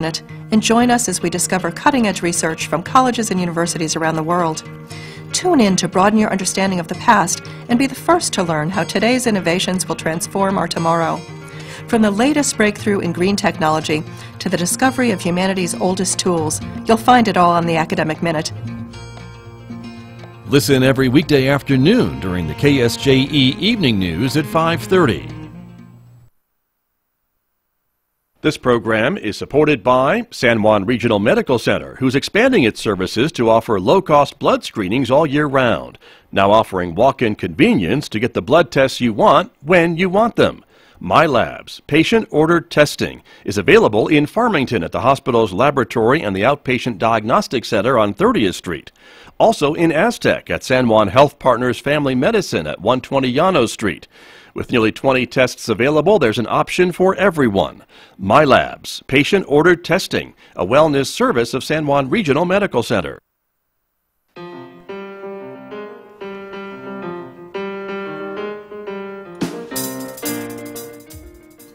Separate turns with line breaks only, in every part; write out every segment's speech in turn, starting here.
and join us as we discover cutting-edge research from colleges and universities around the world. Tune in to broaden your understanding of the past and be the first to learn how today's innovations will transform our tomorrow. From the latest breakthrough in green technology to the discovery of humanity's oldest tools, you'll find it all on the Academic Minute.
Listen every weekday afternoon during the KSJE Evening News at 5:30. This program is supported by San Juan Regional Medical Center, who's expanding its services to offer low-cost blood screenings all year round, now offering walk-in convenience to get the blood tests you want when you want them. MyLabs, patient-ordered testing, is available in Farmington at the hospital's laboratory and the Outpatient Diagnostic Center on 30th Street. Also in Aztec at San Juan Health Partners Family Medicine at 120 Llanos Street. With nearly 20 tests available, there's an option for everyone. MyLabs, patient-ordered testing, a wellness service of San Juan Regional Medical Center.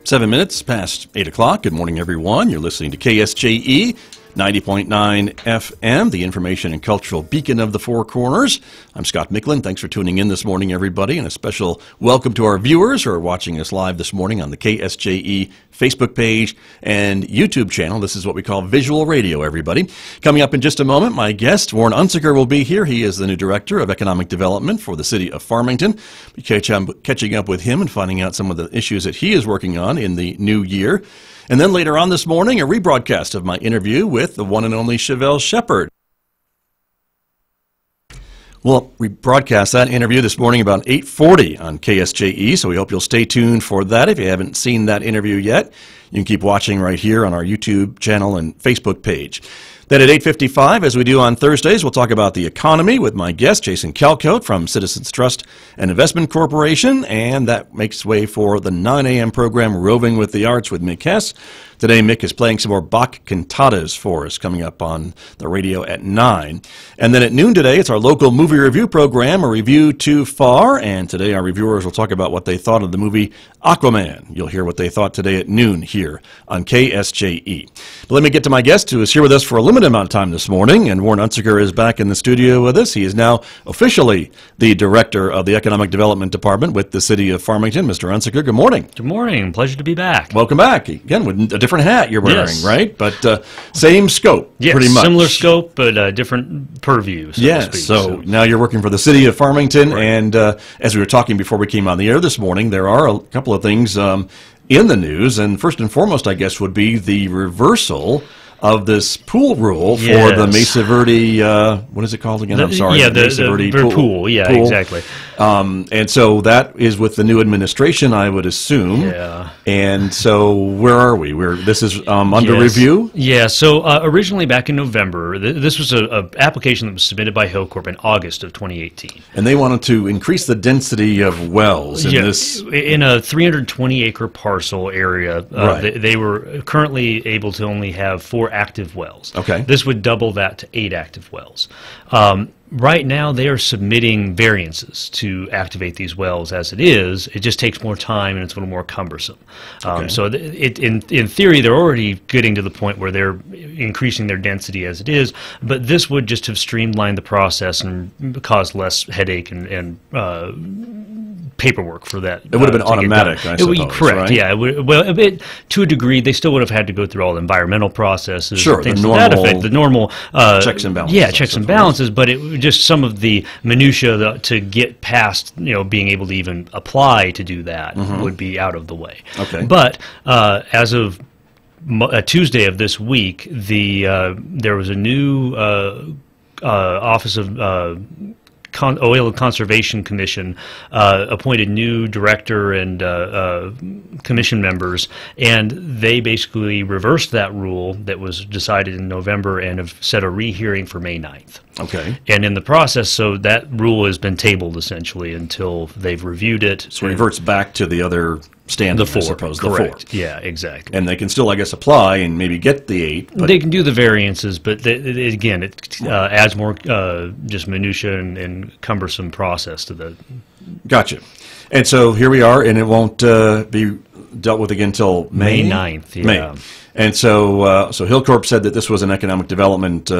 7 minutes past 8 o'clock. Good morning, everyone. You're listening to KSJE 90.9 FM, the information and cultural beacon of the Four Corners. I'm Scott Michlin. Thanks for tuning in this morning, everybody, and a special welcome to our viewers who are watching us live this morning on the KSJE Facebook page and YouTube channel. This is what we call visual radio, everybody. Coming up in just a moment, my guest, Warren Unsicker, will be here. He is the new Director of Economic Development for the city of Farmington. Catching up with him and finding out some of the issues that he is working on in the new year. And then later on this morning, a rebroadcast of my interview with the one and only Chevelle Shepard. We'll rebroadcast that interview this morning about 8:40 on KSJE, so we hope you'll stay tuned for that. If you haven't seen that interview yet, you can keep watching right here on our YouTube channel and Facebook page. Then at 8:55, as we do on Thursdays, we'll talk about the economy with my guest, Jason Calcote from Citizens Trust and Investment Corporation, and that makes way for the 9 a.m. program, Roving with the Arts with Mick Hess. Today, Mick is playing some more Bach cantatas for us, coming up on the radio at 9. And then at noon today, it's our local movie review program, A Review Too Far, and today our reviewers will talk about what they thought of the movie Aquaman. You'll hear what they thought today at noon here on KSJE. But let me get to my guest, who is here with us for a limited amount of time this morning, and Warren Unsicker is back in the studio with us. He is now officially the Director of the Economic Development Department with the City of Farmington. Mr. Unsicker, good morning.
Good morning. Pleasure to be back.
Welcome back. Again, with a different hat you're wearing,
yes.
Right? But same scope,
yes,
pretty much.
Similar scope, but different purview, so
yes,
to speak.
So now you're working for the City of Farmington,
right.
And as we were talking before we came on the air this morning, there are a couple of things in the news, and first and foremost, I guess, would be the reversal of this pool rule for the Mesaverde, what is it called again? I'm sorry.
Yeah, the Mesaverde pool. Yeah, pool. Exactly.
And so that is with the new administration, I would assume.
Yeah.
And so where are we? This is under review?
Yeah, so originally back in November, this was an application that was submitted by Hillcorp in August of 2018.
And they wanted to increase the density of wells in this.
In a 320-acre parcel area,
right.
They were currently able to only have 4 active wells.
Okay.
This would double that to 8 active wells. Right now, they are submitting variances to activate these wells as it is. It just takes more time and it's a little more cumbersome.
Okay.
So in theory, they're already getting to the point where they're increasing their density as it is, but this would just have streamlined the process and caused less headache and paperwork for that.
It would have been automatic, I suppose,
correct,
right?
Yeah. To a degree, they still would have had to go through all the environmental processes.
Sure,
things
the
to that effect, the normal
checks and balances.
Yeah, checks and balances, but it just some of the minutia to get past, being able to even apply to do that would be out of the way.
Okay.
But as of Tuesday of this week, there was a new Office of Oil Conservation Commission appointed new director and commission members, and they basically reversed that rule that was decided in November and have set a rehearing for May 9th.
Okay.
And in the process, so that rule has been tabled essentially until they've reviewed it.
So it reverts back to the other standard,
the 4,
I suppose.
correct.
The 4.
Yeah, exactly.
And they can still, I guess, apply and maybe get the 8. But
they can do the variances, but again, it adds more just minutia and cumbersome process to the.
Gotcha. And so here we are, and it won't be dealt with again until May
9th. Yeah.
May. And so Hillcorp said that this was an economic development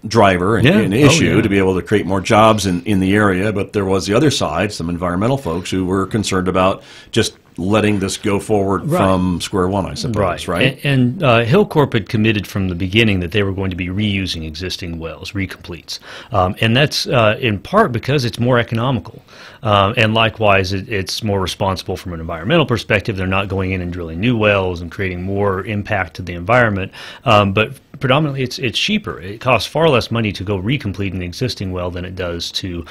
driver and an issue to be able to create more jobs in the area. But there was the other side, some environmental folks who were concerned about just letting this go forward from square one, I suppose, right?
And Hillcorp had committed from the beginning that they were going to be reusing existing wells, recompletes. And that's in part because it's more economical. And likewise, it's more responsible from an environmental perspective. They're not going in and drilling new wells and creating more impact to the environment. But predominantly, it's cheaper. It costs far less money to go recomplete an existing well than it does to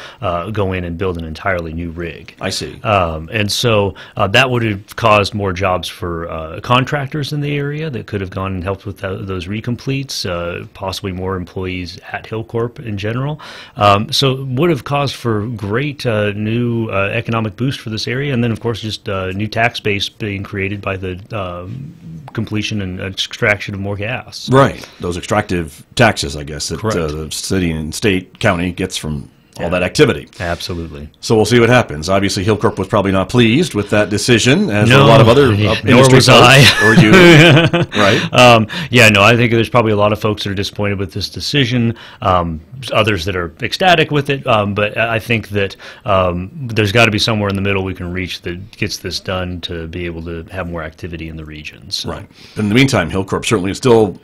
go in and build an entirely new rig.
I see.
And so that would have caused more jobs for contractors in the area that could have gone and helped with those recompletes, possibly more employees at Hillcorp in general. So it would have caused for great new economic boost for this area, and then of course just new tax base being created by the completion and extraction of more gas.
Right. Those extractive taxes, I guess, that the city and state, county gets from all that activity.
Absolutely.
So we'll see what happens. Obviously, Hillcorp was probably not pleased with that decision, as a lot of other industry
nor was
folks, or you, right?
I think there's probably a lot of folks that are disappointed with this decision, others that are ecstatic with it, but I think that there's got to be somewhere in the middle we can reach that gets this done to be able to have more activity in the region. So.
Right. In the meantime, Hillcorp certainly is still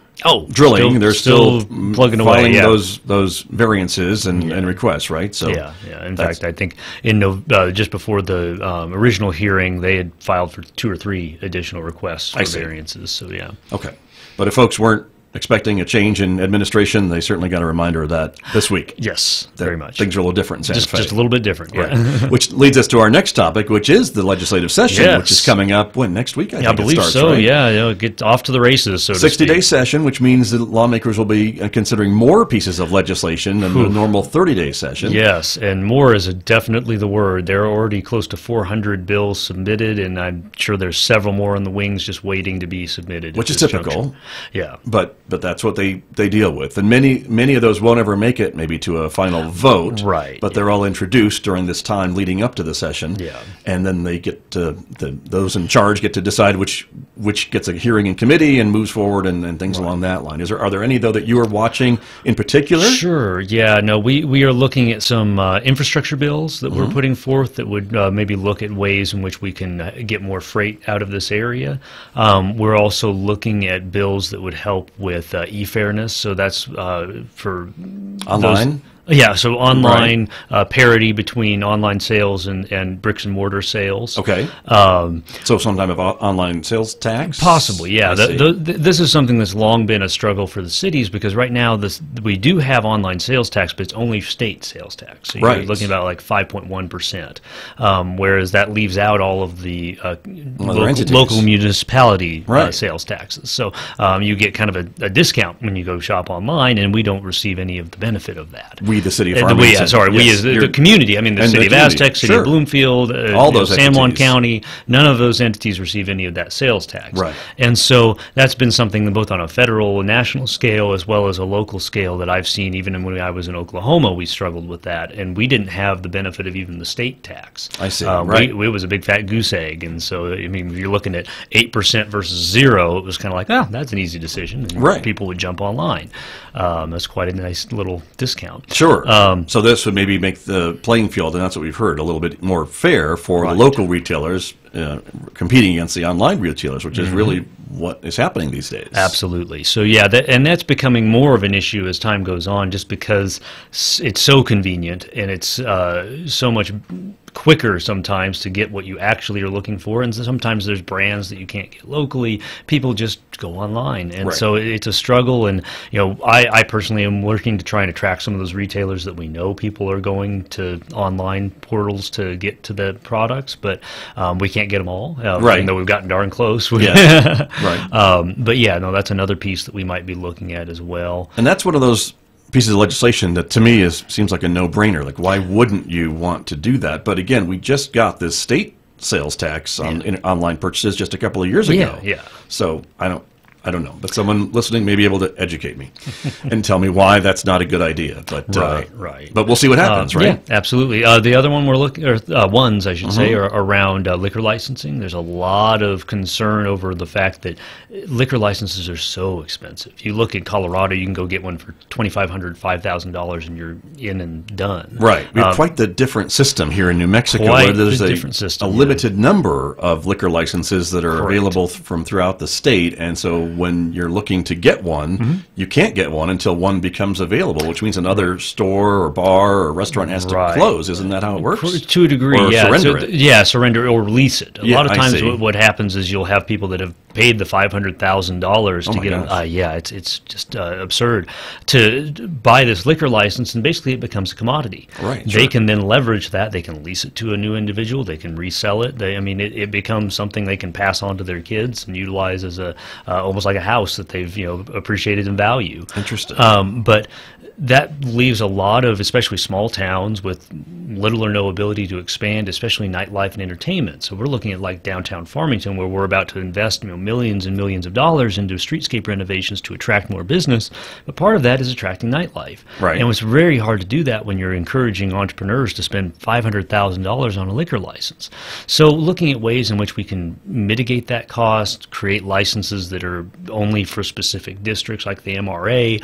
drilling. They're still
plugging away,
filing those variances and requests, right? So
In fact, I think just before the original hearing, they had filed for 2 or 3 additional requests for variances. So
okay. But if folks weren't expecting a change in administration, they certainly got a reminder of that this week.
Yes, very much.
Things are a little different in Santa Fe.
Just a little bit different,
right. Which leads us to our next topic, which is the legislative session, which is coming up, next week? I believe it starts,
so,
right?
Yeah, get off to the races, so to speak.
60-day session, which means that lawmakers will be considering more pieces of legislation than the normal 30-day session.
Yes, and more is definitely the word. There are already close to 400 bills submitted, and I'm sure there's several more in the wings just waiting to be submitted.
Which is typical.
Junction. Yeah.
But that's what they deal with. And many of those won't ever make it maybe to a final vote.
Right.
But they're all introduced during this time leading up to the session.
Yeah.
And then they get those in charge get to decide which gets a hearing in committee and moves forward and things along that line. Are there any, though, that you are watching in particular?
Sure. Yeah. No, we are looking at some infrastructure bills that we're putting forth that would maybe look at ways in which we can get more freight out of this area. We're also looking at bills that would help with e-fairness. So that's for
online?
So online parity between online sales and bricks and mortar sales.
Okay. So some type of online sales tax?
Possibly, yeah. This is something that's long been a struggle for the cities because right now we do have online sales tax, but it's only state sales tax. So you're looking about like 5.1%, whereas that leaves out all of the local municipality sales taxes. So you get kind of a discount when you go shop online, and we don't receive any of the benefit of that.
The city of Farmington.
We as the community. I mean, the city of Aztec, city of Bloomfield,
all those
San Juan County, none of those entities receive any of that sales tax.
Right.
And so that's been something that both on a federal and national scale as well as a local scale that I've seen. Even when I was in Oklahoma, we struggled with that, and we didn't have the benefit of even the state tax.
I see.
It was a big fat goose egg, and so I mean, if you're looking at 8% versus 0, it was kind of like, that's an easy decision. And people would jump online. That's quite a nice little discount.
Sure. So this would maybe make the playing field, and that's what we've heard, a little bit more fair for the local retailers competing against the online retailers, which is really what is happening these days.
Absolutely. So and that's becoming more of an issue as time goes on, just because it's so convenient and it's so much quicker sometimes to get what you actually are looking for, and sometimes there's brands that you can't get locally. People just go online, and so it's a struggle. And I personally am working to try and attract some of those retailers that we know people are going to online portals to get to the products, but we can't get them all. Even though we've gotten darn close. But that's another piece that we might be looking at as well.
And that's one of those pieces of legislation that to me seems like a no-brainer. Like, why wouldn't you want to do that? But again, we just got this state sales tax on online purchases just a couple of years ago.
Yeah.
So I I don't know, but someone listening may be able to educate me and tell me why that's not a good idea. But
right.
But we'll see what happens, right?
Yeah, absolutely. The other one we're looking, or ones I should say, are around liquor licensing. There's a lot of concern over the fact that liquor licenses are so expensive. You look at Colorado, you can go get one for $2,500, $5,000, and you're in and done.
Right. We have quite the different system here in New Mexico,
Quite
where there's
the different system,
a limited number of liquor licenses that are
Correct.
available from throughout the state, and so when you're looking to get one, you can't get one until one becomes available, which means another store or bar or restaurant has to close. Isn't that how it works?
To a degree,
or
yeah.
Surrender it.
Yeah, surrender or lease it. A lot of
I
times
see.
what happens is you'll have people that have paid the $500,000 to
my
get
gosh.
it's just absurd to buy this liquor license, and basically it becomes a commodity.
Right,
They
sure.
can then leverage that. They can lease it to a new individual. They can resell it. It becomes something they can pass on to their kids and utilize as a almost like a house that they've appreciated in value.
Interesting.
But that leaves a lot of, especially small towns with little or no ability to expand, especially nightlife and entertainment. So we're looking at like downtown Farmington, where we're about to invest millions and millions of dollars into streetscape renovations to attract more business. But part of that is attracting nightlife.
Right.
And it's very hard to do that when you're encouraging entrepreneurs to spend $500,000 on a liquor license. So looking at ways in which we can mitigate that cost, create licenses that are only for specific districts like the MRA,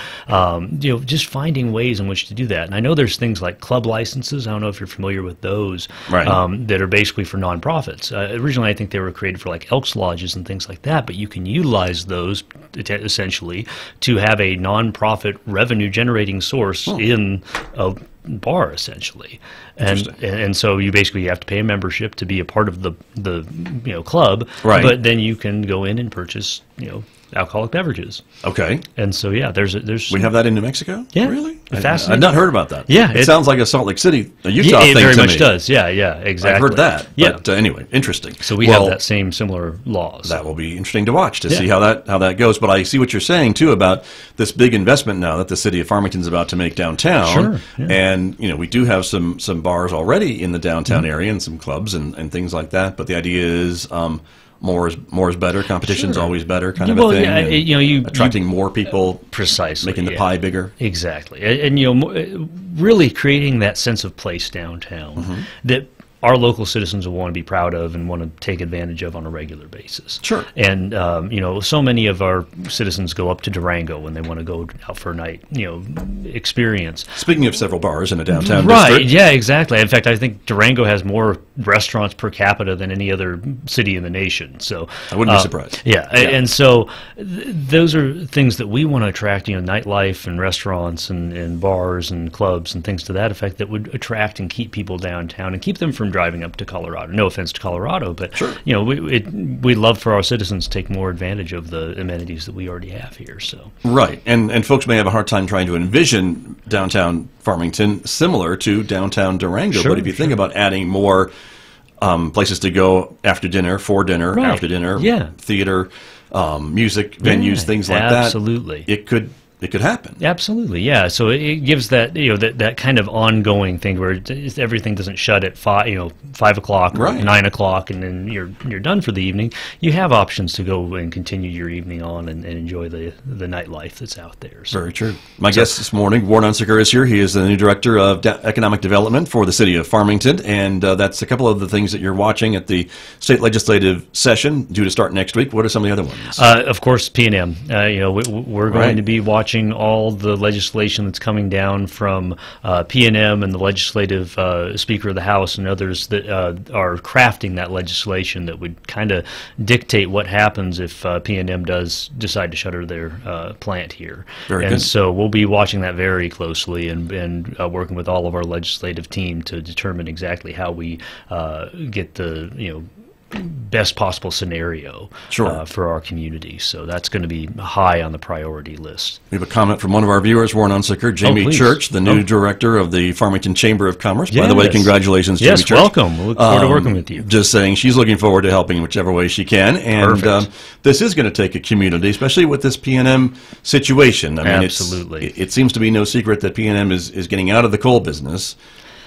just finding ways in which to do that. And I know there's things like club licenses. I don't know if you're familiar with those,
Right.
that are basically for nonprofits. Originally, I think they were created for like Elks Lodges and things like that, but you can utilize those essentially to have a nonprofit revenue generating source in a bar, essentially. And so you basically have to pay a membership to be a part of the club,
Right.
but then you can go in and purchase alcoholic beverages.
Okay.
And so there's
We have that in New Mexico?
Yeah.
Really?
Fascinating.
I've not heard about that.
Yeah,
It sounds like a Salt Lake City, a Utah
it
thing
very
to
much
me.
does. Yeah, exactly.
I've heard that.
Yeah.
But anyway, interesting.
So we have that same similar laws.
That will be interesting to watch to see how that goes. But I see what you're saying too about this big investment now that the city of Farmington's about to make downtown.
Sure, yeah.
And we do have some bars already in the downtown area and some clubs and things like that. But the idea is more is better. Competition's
Sure.
always better, kind of
Well,
a thing.
yeah,
and attracting more people,
precisely
making the pie bigger.
Exactly, and really creating that sense of place downtown that our local citizens will want to be proud of and want to take advantage of on a regular basis.
Sure.
And so many of our citizens go up to Durango when they want to go out for a night, experience.
Speaking of several bars in a downtown
Right,
district.
yeah, exactly. In fact, I think Durango has more restaurants per capita than any other city in the nation. So
I wouldn't be surprised.
Yeah, and so those are things that we want to attract, nightlife and restaurants and bars and clubs and things to that effect that would attract and keep people downtown and keep them from driving up to Colorado. No offense to Colorado, but
Sure.
we'd love for our citizens to take more advantage of the amenities that we already have here. So
Right, and folks may have a hard time trying to envision downtown Farmington similar to downtown Durango.
Sure,
but if you think about adding more places to go after dinner, for dinner,
Right.
after dinner,
Yeah.
theater, music venues,
Yeah,
things like
absolutely.
that, it could happen.
Absolutely, yeah. So it gives that that kind of ongoing thing where everything doesn't shut at 5 o'clock or
Right.
9 o'clock, and then you're done for the evening. You have options to go and continue your evening on and enjoy the nightlife that's out there. So.
Very true. My guest this morning, Warren Unsicker, is here. He is the new director of economic development for the city of Farmington, and that's a couple of the things that you're watching at the state legislative session due to start next week. What are some of the other ones?
Of course, P&M. We're going
Right.
to be watching all the legislation that's coming down from P&M and the legislative Speaker of the House and others that are crafting that legislation that would kind of dictate what happens if P&M does decide to shutter their plant here.
Very
and
good.
so we'll be watching that very closely and working with all of our legislative team to determine exactly how we get the best possible scenario
Sure.
for our community. So that's going to be high on the priority list.
We have a comment from one of our viewers, Warren Unsicker, Jamie
please.
Church, the new director of the Farmington Chamber of Commerce. By the way,
Yes.
congratulations, Jamie
Yes,
Church.
welcome. We'll look forward to working with you.
Just saying she's looking forward to helping in whichever way she can. And
Perfect.
this is going to take a community, especially with this P&M situation. I mean,
Absolutely.
It seems to be no secret that P&M is getting out of the coal business.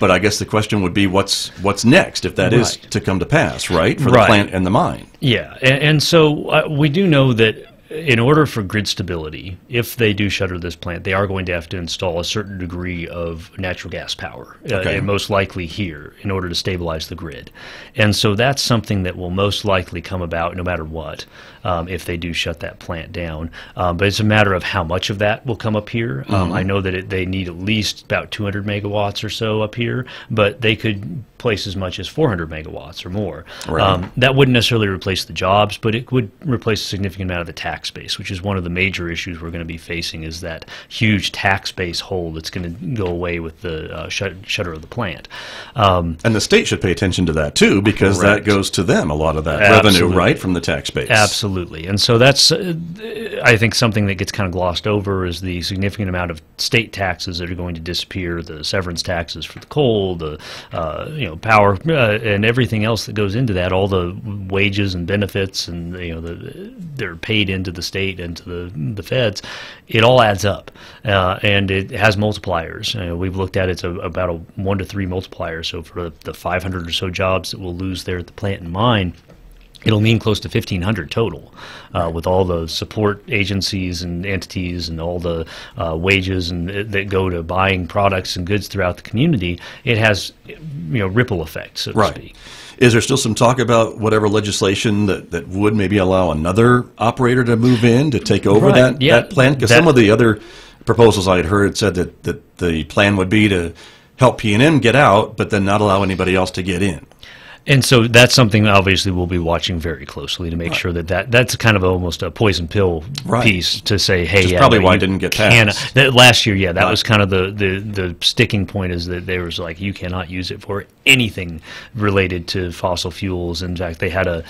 But I guess the question would be what's next if that is
Right.
to come to pass, right? For the
Right.
plant and the mine.
Yeah, and so we do know that in order for grid stability, if they do shutter this plant, they are going to have to install a certain degree of natural gas power, and most likely here, in order to stabilize the grid. And so that's something that will most likely come about no matter what, if they do shut that plant down. But it's a matter of how much of that will come up here. I know that they need at least about 200 megawatts or so up here, but they could place as much as 400 megawatts or more.
Right.
That wouldn't necessarily replace the jobs, but it would replace a significant amount of the tax base, which is one of the major issues we're going to be facing, is that huge tax base hole that's going to go away with the shutter of the plant.
And the state should pay attention to that too, because that goes to them, a lot of that revenue, right, from the tax base.
Absolutely. And so that's, I think, something that gets kind of glossed over is the significant amount of state taxes that are going to disappear, the severance taxes for the coal, the power, and everything else that goes into that, all the wages and benefits, and they're paid into the state and to the feds. It all adds up, and it has multipliers. We've looked at it's about a 1 to 3 multiplier. So for the 500 or so jobs that we'll lose there at the plant and mine, it'll mean close to 1,500 total, with all the support agencies and entities and all the wages and that go to buying products and goods throughout the community. It has, ripple effect, so to speak.
Is there still some talk about whatever legislation that would maybe allow another operator to move in to take over that plant? Because some of the other proposals I had heard said that the plan would be to help P&M get out, but then not allow anybody else to get in.
And so that's something obviously we'll be watching very closely to make sure that's kind of almost a poison pill piece to say, hey,
which is probably why it didn't get passed.
Last year, that was kind of the sticking point, is that there was like, you cannot use it for anything related to fossil fuels. In fact, they had a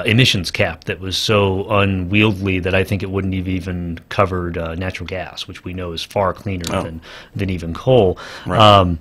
emissions cap that was so unwieldy that I think it wouldn't have even covered natural gas, which we know is far cleaner than even coal.
Right.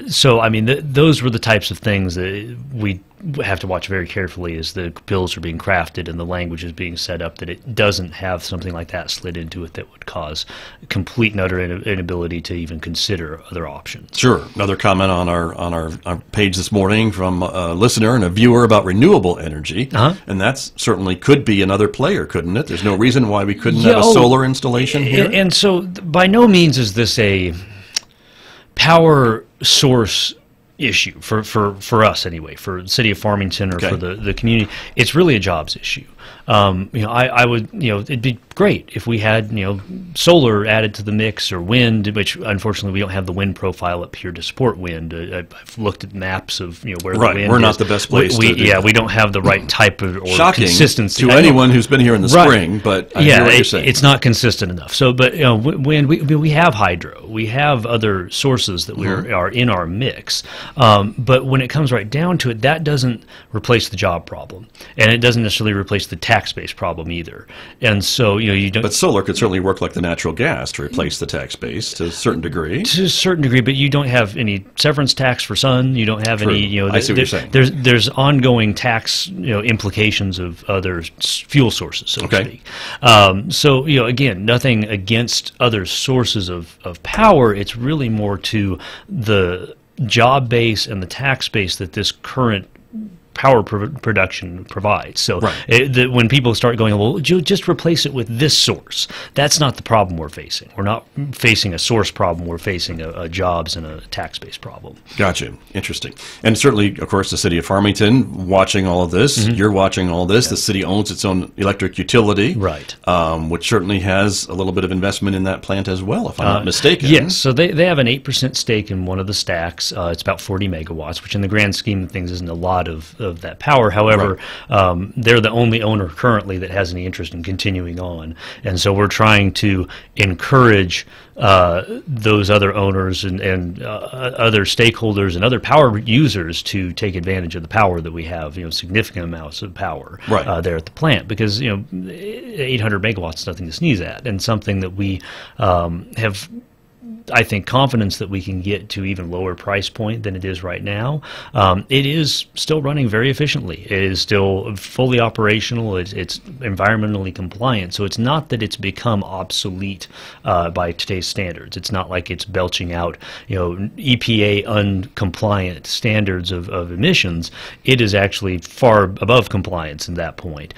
So, I mean, those were the types of things that we have to watch very carefully as the bills are being crafted and the language is being set up, that it doesn't have something like that slid into it that would cause complete and utter inability to even consider other options.
Sure. Another comment on our page this morning from a listener and a viewer about renewable energy, and that certainly could be another player, couldn't it? There's no reason why we couldn't have a solar installation here.
And so by no means is this a power source issue for us anyway, for the city of Farmington or for the community. It's really a jobs issue. I would, it'd be great if we had, solar added to the mix, or wind, which unfortunately we don't have the wind profile up here to support wind. I've looked at maps of, where the wind
we're
is.
not the best place to do
we don't have the right type of
Shocking
consistency.
To anyone who's been here in the spring, but I hear what you're saying.
It's not consistent enough. So, but wind, we have hydro, we have other sources that are in our mix. But when it comes right down to it, that doesn't replace the job problem, and it doesn't necessarily replace the tax-based problem either. And so, you don't.
But solar could certainly work like the natural gas to replace the tax base to a certain degree.
To a certain degree, but you don't have any severance tax for sun. You don't have any.
I see what you're saying.
There's ongoing tax implications of other fuel sources, so to speak. So again, nothing against other sources of power. It's really more to the job base and the tax base that this current power production provides. So when people start going, well, just replace it with this source, that's not the problem we're facing. We're not facing a source problem. We're facing a jobs and a tax-based problem.
Gotcha. Interesting. And certainly, of course, the city of Farmington watching all of this. You're watching all this. The city owns its own electric utility, which certainly has a little bit of investment in that plant as well, if I'm not mistaken.
Yes. So they have an 8% stake in one of the stacks. It's about 40 megawatts, which in the grand scheme of things isn't a lot of that power. However, they're the only owner currently that has any interest in continuing on, and so we're trying to encourage those other owners and other stakeholders and other power users to take advantage of the power that we have. Significant amounts of power there at the plant, because 800 megawatts is nothing to sneeze at, and something that we have, I think, confidence that we can get to even lower price point than it is right now. It is still running very efficiently. It is still fully operational. It's environmentally compliant. So it's not that it's become obsolete by today's standards. It's not like it's belching out, EPA uncompliant standards of emissions. It is actually far above compliance at that point.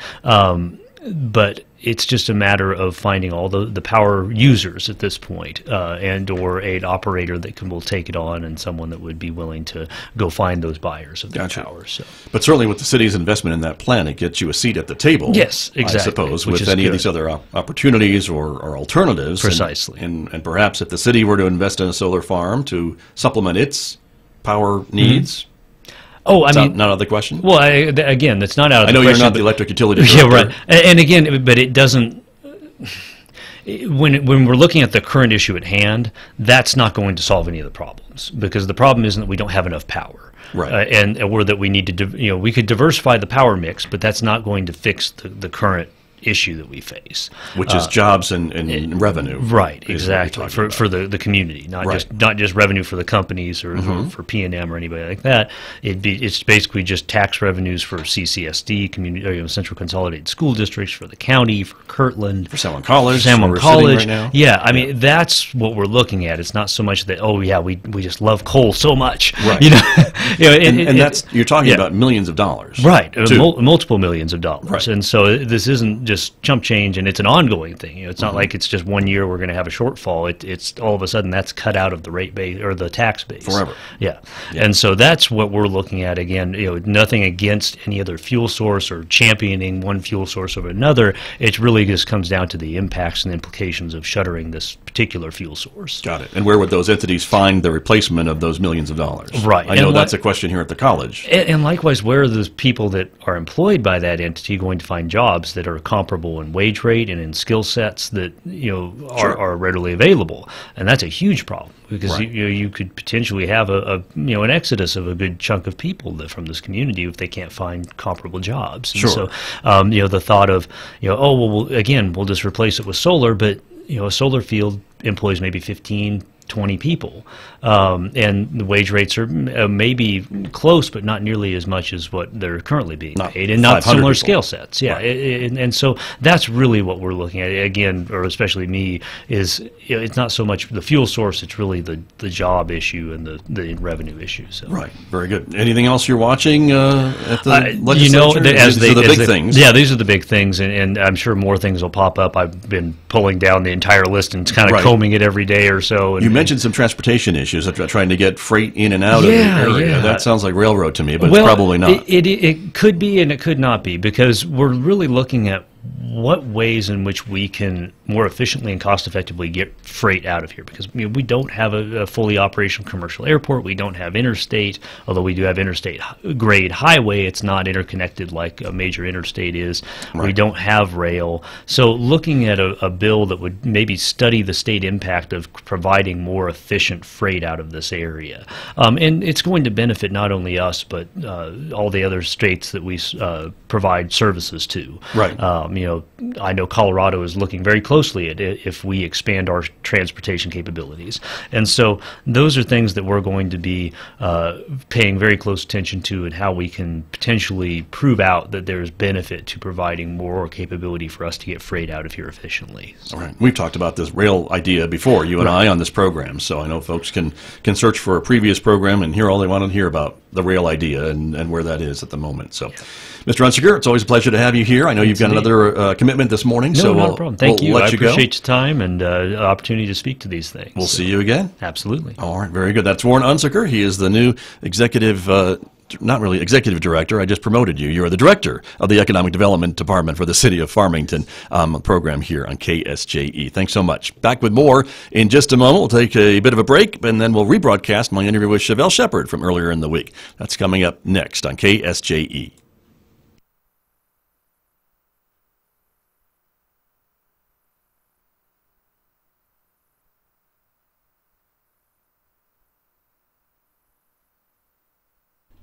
But it's just a matter of finding all the power users at this point, and or an operator that will take it on, and someone that would be willing to go find those buyers of the power. So.
But certainly with the city's investment in that plan, it gets you a seat at the table.
Yes, exactly.
I suppose, with any of these other opportunities or alternatives.
Precisely.
And perhaps if the city were to invest in a solar farm to supplement its power needs.
Oh, I mean,
not out of the question.
Well, again, that's not out of the question.
I know you're not the electric utility director.
Yeah, right. And again, but it doesn't. When we're looking at the current issue at hand, that's not going to solve any of the problems, because the problem isn't that we don't have enough power,
right?
Or that we need to, we could diversify the power mix, but that's not going to fix the current issue that we face,
which is jobs and revenue.
Right, exactly, for the community, not just revenue for the companies or for P&M or anybody like that. It's basically just tax revenues for CCSD, community, Central Consolidated School Districts, for the county, for Kirtland,
for San Juan College,
College.
Right now.
Yeah, I mean, that's what we're looking at. It's not so much that we just love coal so much,
right? And that's, you're talking about millions of dollars,
right? Multiple millions of dollars,
right.
And so this isn't just chump change, and it's an ongoing thing. It's not like it's just 1 year we're going to have a shortfall. It's all of a sudden that's cut out of the rate base or the tax base
forever.
Yeah. And so that's what we're looking at. Again, nothing against any other fuel source or championing one fuel source over another. It really just comes down to the impacts and implications of shuttering this particular fuel source.
Got it. And where would those entities find the replacement of those millions of dollars?
Right.
I know that's a question here at the college.
And likewise, where are those people that are employed by that entity going to find jobs that are comparable in wage rate and in skill sets that are readily available? And that's a huge problem, because you could potentially have an exodus of a good chunk of people from this community if they can't find comparable jobs. And so the thought of we'll just replace it with solar, but a solar field employs maybe 15, 20 people, and the wage rates are maybe close, but not nearly as much as what they're currently being paid, and not similar skill sets. Yeah, and so that's really what we're looking at. Again, or especially me, is it's not so much the fuel source; it's really the job issue and the revenue issue. So. Right.
Very good. Anything else you're watching at the legislature?
These
are the big things.
Yeah, these are the big things, and I'm sure more things will pop up. I've been pulling down the entire list and kind of combing it every day or so. And,
you mentioned some transportation issues, trying to get freight in and out of the area. Yeah. That sounds like railroad to me, but it's probably not.
It could be and it could not be, because we're really looking at what ways in which we can more efficiently and cost effectively get freight out of here, because we don't have a fully operational commercial airport. We don't have interstate, although we do have interstate grade highway. It's not interconnected like a major interstate is. Right. We don't have rail. So looking at a bill that would maybe study the state impact of providing more efficient freight out of this area, and it's going to benefit not only us but all the other states that we provide services to.
Right.
I know Colorado is looking very closely at it if we expand our transportation capabilities. And so those are things that we're going to be paying very close attention to, and how we can potentially prove out that there's benefit to providing more capability for us to get freight out of here efficiently. So.
All right. We've talked about this rail idea before, you and I, on this program, so I know folks can search for a previous program and hear all they want to hear about the rail idea and where that is at the moment. So, Mr. Unsicker, it's always a pleasure to have you here. I know you've got another commitment this morning, so
not a problem. Thank you.
I
appreciate your time and the opportunity to speak to these things.
We'll see you again.
Absolutely.
All right, very good. That's Warren Unsicker. He is the new executive, not really executive director. I just promoted you. You are the director of the Economic Development Department for the City of Farmington program here on KSJE. Thanks so much. Back with more in just a moment. We'll take a bit of a break, and then we'll rebroadcast my interview with Chevelle Shepard from earlier in the week. That's coming up next on KSJE.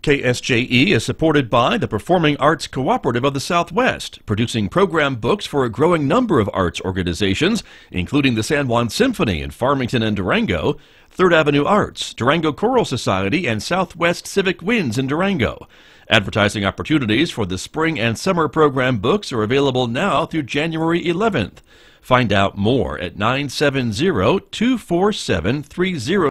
KSJE is supported by the Performing Arts Cooperative of the Southwest, producing program books for a growing number of arts organizations, including the San Juan Symphony in Farmington and Durango, Third Avenue Arts, Durango Choral Society, and Southwest Civic Winds in Durango. Advertising opportunities for the spring and summer program books are available now through January 11th. Find out more at 970-247-30